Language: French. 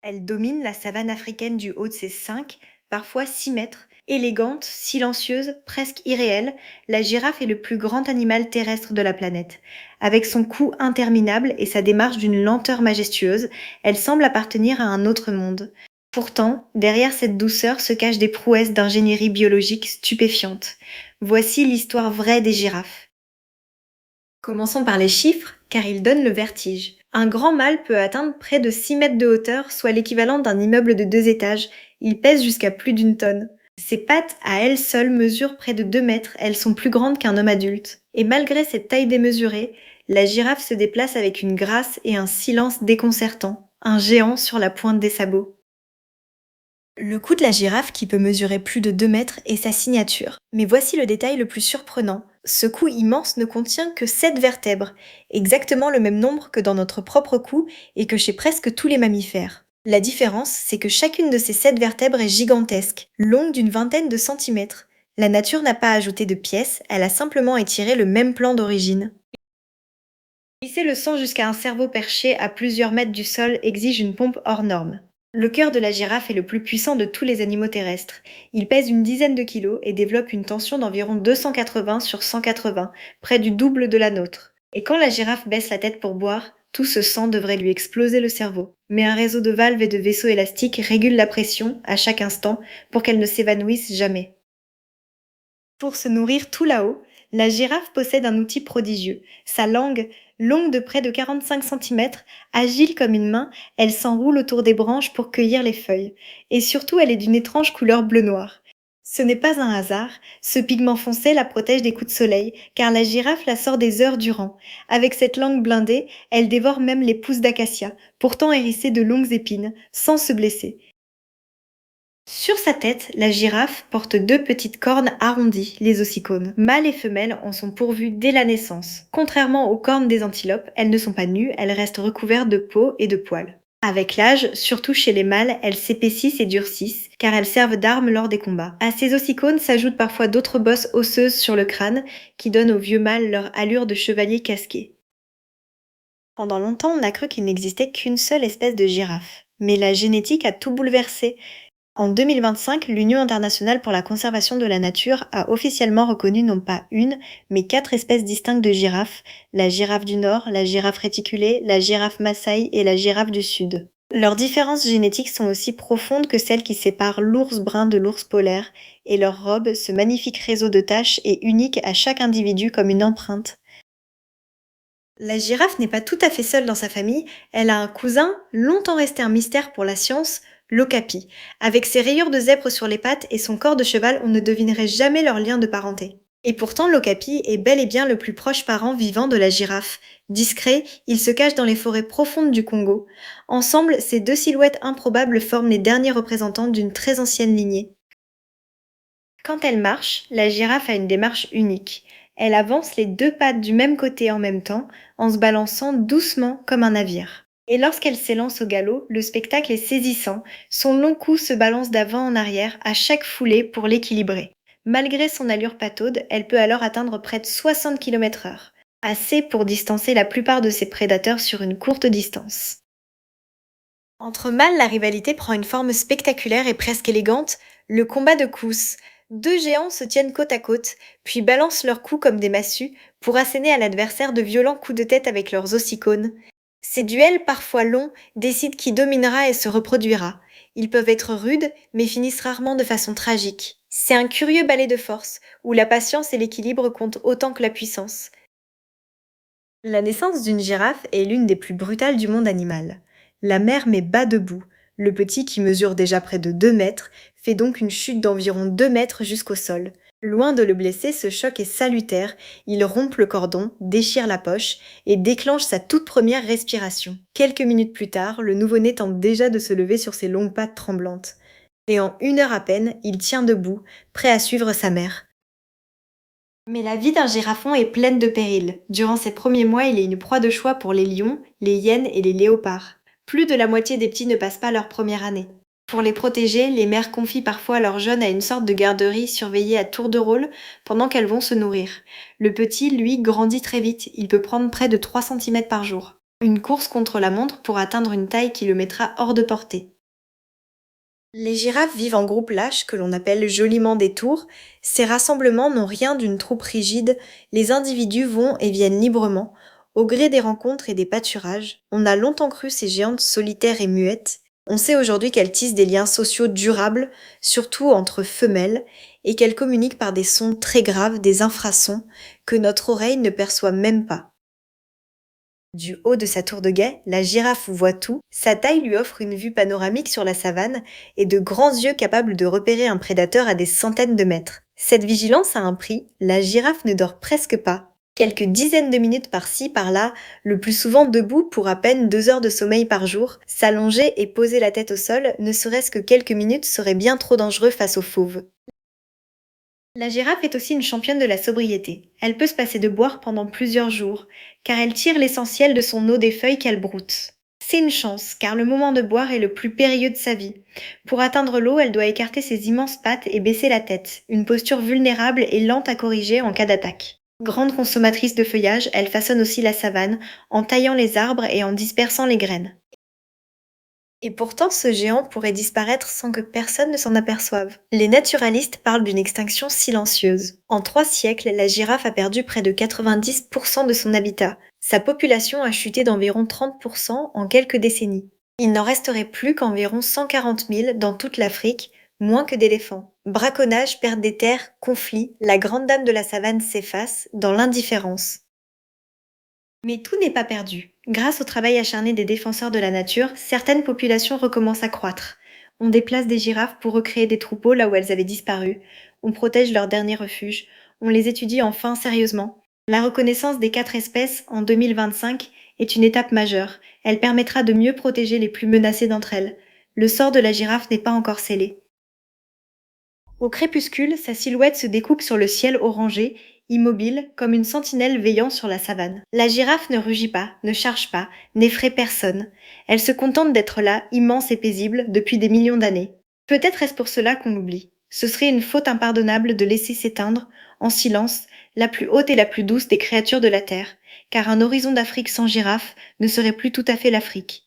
Elle domine la savane africaine du haut de ses 5, parfois 6 mètres. Élégante, silencieuse, presque irréelle, la girafe est le plus grand animal terrestre de la planète. Avec son cou interminable et sa démarche d'une lenteur majestueuse, elle semble appartenir à un autre monde. Pourtant, derrière cette douceur se cachent des prouesses d'ingénierie biologique stupéfiantes. Voici l'histoire vraie des girafes. Commençons par les chiffres, car ils donnent le vertige. Un grand mâle peut atteindre près de 6 mètres de hauteur, soit l'équivalent d'un immeuble de 2 étages. Il pèse jusqu'à plus d'une tonne. Ses pattes, à elles seules, mesurent près de 2 mètres, elles sont plus grandes qu'un homme adulte. Et malgré cette taille démesurée, la girafe se déplace avec une grâce et un silence déconcertants, un géant sur la pointe des sabots. Le cou de la girafe, qui peut mesurer plus de 2 mètres, est sa signature. Mais voici le détail le plus surprenant. Ce cou immense ne contient que 7 vertèbres, exactement le même nombre que dans notre propre cou et que chez presque tous les mammifères. La différence, c'est que chacune de ces 7 vertèbres est gigantesque, longue d'une vingtaine de centimètres. La nature n'a pas ajouté de pièces, elle a simplement étiré le même plan d'origine. Glisser le sang jusqu'à un cerveau perché à plusieurs mètres du sol exige une pompe hors norme. Le cœur de la girafe est le plus puissant de tous les animaux terrestres. Il pèse une dizaine de kilos et développe une tension d'environ 280 sur 180, près du double de la nôtre. Et quand la girafe baisse la tête pour boire, tout ce sang devrait lui exploser le cerveau. Mais un réseau de valves et de vaisseaux élastiques régule la pression, à chaque instant, pour qu'elle ne s'évanouisse jamais. Pour se nourrir tout là-haut, la girafe possède un outil prodigieux. Sa langue, longue de près de 45 centimètres, agile comme une main, elle s'enroule autour des branches pour cueillir les feuilles. Et surtout, elle est d'une étrange couleur bleu-noir. Ce n'est pas un hasard, ce pigment foncé la protège des coups de soleil, car la girafe la sort des heures durant. Avec cette langue blindée, elle dévore même les pousses d'acacia, pourtant hérissées de longues épines, sans se blesser. Sur sa tête, la girafe porte deux petites cornes arrondies, les ossicones. Mâles et femelles en sont pourvus dès la naissance. Contrairement aux cornes des antilopes, elles ne sont pas nues, elles restent recouvertes de peau et de poils. Avec l'âge, surtout chez les mâles, elles s'épaississent et durcissent, car elles servent d'armes lors des combats. À ces ossicones s'ajoutent parfois d'autres bosses osseuses sur le crâne, qui donnent aux vieux mâles leur allure de chevalier casqué. Pendant longtemps, on a cru qu'il n'existait qu'une seule espèce de girafe. Mais la génétique a tout bouleversé. En 2025, l'Union internationale pour la conservation de la nature a officiellement reconnu non pas une, mais 4 espèces distinctes de girafes, la girafe du Nord, la girafe réticulée, la girafe Maasai et la girafe du Sud. Leurs différences génétiques sont aussi profondes que celles qui séparent l'ours brun de l'ours polaire, et leur robe, ce magnifique réseau de taches, est unique à chaque individu comme une empreinte. La girafe n'est pas tout à fait seule dans sa famille, elle a un cousin, longtemps resté un mystère pour la science, l'okapi. Avec ses rayures de zèbre sur les pattes et son corps de cheval, on ne devinerait jamais leur lien de parenté. Et pourtant, l'okapi est bel et bien le plus proche parent vivant de la girafe. Discret, il se cache dans les forêts profondes du Congo. Ensemble, ces deux silhouettes improbables forment les derniers représentants d'une très ancienne lignée. Quand elle marche, la girafe a une démarche unique. Elle avance les deux pattes du même côté en même temps, en se balançant doucement comme un navire. Et lorsqu'elle s'élance au galop, le spectacle est saisissant. Son long cou se balance d'avant en arrière à chaque foulée pour l'équilibrer. Malgré son allure pataude, elle peut alors atteindre près de 60 km/h, assez pour distancer la plupart de ses prédateurs sur une courte distance. Entre mâles, la rivalité prend une forme spectaculaire et presque élégante, le combat de course. Deux géants se tiennent côte à côte, puis balancent leurs coups comme des massues pour asséner à l'adversaire de violents coups de tête avec leurs ossicones. Ces duels, parfois longs, décident qui dominera et se reproduira. Ils peuvent être rudes, mais finissent rarement de façon tragique. C'est un curieux ballet de force, où la patience et l'équilibre comptent autant que la puissance. La naissance d'une girafe est l'une des plus brutales du monde animal. La mère met bas debout. Le petit, qui mesure déjà près de 2 mètres, fait donc une chute d'environ 2 mètres jusqu'au sol. Loin de le blesser, ce choc est salutaire. Il rompt le cordon, déchire la poche et déclenche sa toute première respiration. Quelques minutes plus tard, le nouveau-né tente déjà de se lever sur ses longues pattes tremblantes. Et en 1 heure à peine, il tient debout, prêt à suivre sa mère. Mais la vie d'un girafon est pleine de périls. Durant ses premiers mois, il est une proie de choix pour les lions, les hyènes et les léopards. Plus de la moitié des petits ne passent pas leur première année. Pour les protéger, les mères confient parfois leurs jeunes à une sorte de garderie surveillée à tour de rôle pendant qu'elles vont se nourrir. Le petit, lui, grandit très vite, il peut prendre près de 3 cm par jour. Une course contre la montre pour atteindre une taille qui le mettra hors de portée. Les girafes vivent en groupes lâches que l'on appelle joliment des tours. Ces rassemblements n'ont rien d'une troupe rigide, les individus vont et viennent librement, au gré des rencontres et des pâturages. On a longtemps cru ces géantes solitaires et muettes. On sait aujourd'hui qu'elles tissent des liens sociaux durables, surtout entre femelles, et qu'elles communiquent par des sons très graves, des infrasons, que notre oreille ne perçoit même pas. Du haut de sa tour de guet, la girafe voit tout, sa taille lui offre une vue panoramique sur la savane et de grands yeux capables de repérer un prédateur à des centaines de mètres. Cette vigilance a un prix, la girafe ne dort presque pas. Quelques dizaines de minutes par-ci, par-là, le plus souvent debout pour à peine 2 heures de sommeil par jour, s'allonger et poser la tête au sol, ne serait-ce que quelques minutes serait bien trop dangereux face aux fauves. La girafe est aussi une championne de la sobriété. Elle peut se passer de boire pendant plusieurs jours, car elle tire l'essentiel de son eau des feuilles qu'elle broute. C'est une chance, car le moment de boire est le plus périlleux de sa vie. Pour atteindre l'eau, elle doit écarter ses immenses pattes et baisser la tête, une posture vulnérable et lente à corriger en cas d'attaque. Grande consommatrice de feuillage, elle façonne aussi la savane, en taillant les arbres et en dispersant les graines. Et pourtant, ce géant pourrait disparaître sans que personne ne s'en aperçoive. Les naturalistes parlent d'une extinction silencieuse. En 3 siècles, la girafe a perdu près de 90% de son habitat. Sa population a chuté d'environ 30% en quelques décennies. Il n'en resterait plus qu'environ 140 000 dans toute l'Afrique, moins que d'éléphants. Braconnage, perte des terres, conflits, la grande dame de la savane s'efface dans l'indifférence. Mais tout n'est pas perdu. Grâce au travail acharné des défenseurs de la nature, certaines populations recommencent à croître. On déplace des girafes pour recréer des troupeaux là où elles avaient disparu. On protège leur dernier refuge. On les étudie enfin sérieusement. La reconnaissance des 4 espèces en 2025 est une étape majeure. Elle permettra de mieux protéger les plus menacées d'entre elles. Le sort de la girafe n'est pas encore scellé. Au crépuscule, sa silhouette se découpe sur le ciel orangé, immobile, comme une sentinelle veillant sur la savane. La girafe ne rugit pas, ne charge pas, n'effraie personne. Elle se contente d'être là, immense et paisible, depuis des millions d'années. Peut-être est-ce pour cela qu'on l'oublie. Ce serait une faute impardonnable de laisser s'éteindre, en silence, la plus haute et la plus douce des créatures de la Terre, car un horizon d'Afrique sans girafe ne serait plus tout à fait l'Afrique.